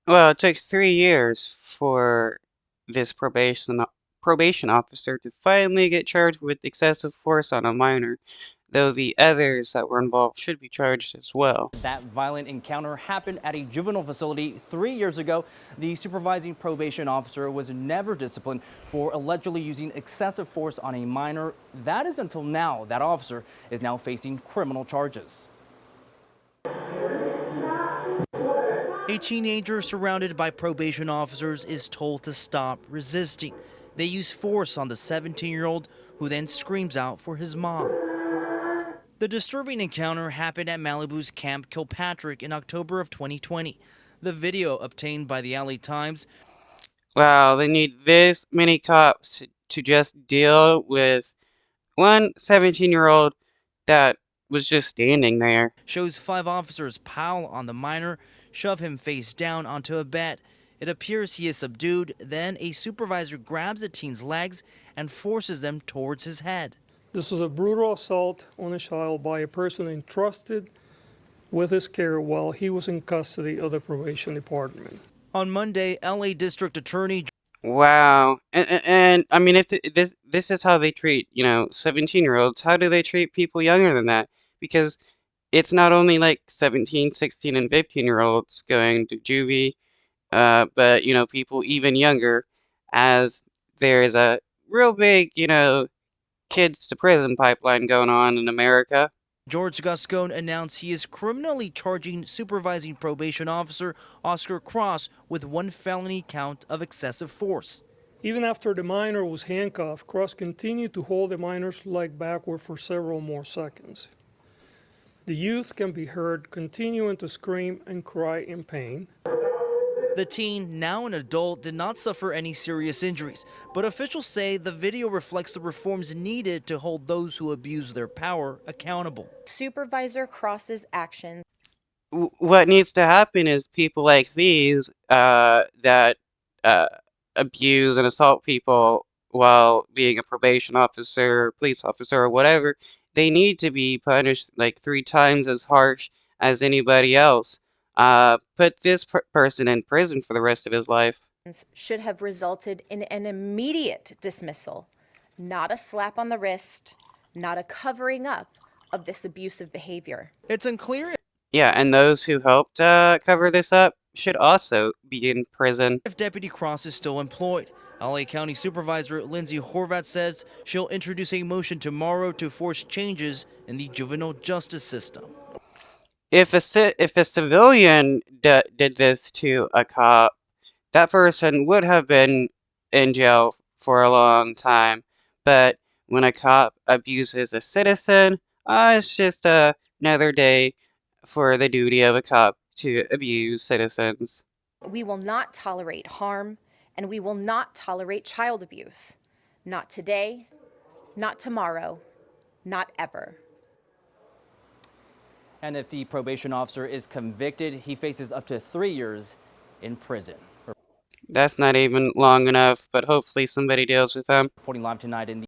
Well, it took 3 years for this probation officer to finally get charged with excessive force on a minor, though the others that were involved should be charged as well. That violent encounter happened at a juvenile facility 3 years ago. The supervising probation officer was never disciplined for allegedly using excessive force on a minor. That is until now. That officer is now facing criminal charges. A teenager surrounded by probation officers is told to stop resisting. They use force on the 17-year-old, who then screams out for his mom. The disturbing encounter happened at Malibu's Camp Kilpatrick in October of 2020. The video obtained by the LA Times. Wow, they need this many cops to just deal with one 17-year-old that was just standing there. Shows 5 officers pile on the minor, shove him face down onto a bed. It appears he is subdued. Then a supervisor grabs the teen's legs and forces them towards his head. This was a brutal assault on a child by a person entrusted with his care while he was in custody of the probation department. On Monday, LA District Attorney. Wow, and I mean, if this is how they treat, 17-year-olds, how do they treat people younger than that? Because it's not only like 17, 16, and 15-year-olds going to juvie, but people even younger, as there is a real big, kids to prison pipeline going on in America. George Gascon announced he is criminally charging supervising probation officer Oscar Cross with 1 felony count of excessive force. Even after the minor was handcuffed, Cross continued to hold the minor's leg backward for several more seconds. The youth can be heard continuing to scream and cry in pain. The teen, now an adult, did not suffer any serious injuries, but officials say the video reflects the reforms needed to hold those who abuse their power accountable. Supervisor Cross's actions. What needs to happen is people like these that abuse and assault people while being a probation officer, police officer, or whatever, they need to be punished like 3 times as harsh as anybody else. Put this person in prison for the rest of his life. Should have resulted in an immediate dismissal, not a slap on the wrist, not a covering up of this abusive behavior. It's unclear. Yeah, and those who helped cover this up should also be in prison. If Deputy Cross is still employed. LA County Supervisor Lindsay Horvath says she'll introduce a motion tomorrow to force changes in the juvenile justice system. If a civilian did this to a cop, that person would have been in jail for a long time. But when a cop abuses a citizen, it's just another day for the duty of a cop to abuse citizens. We will not tolerate harm, and we will not tolerate child abuse. Not today, not tomorrow, not ever. And if the probation officer is convicted, he faces up to 3 years in prison. That's not even long enough, but hopefully somebody deals with them. Reporting live tonight in the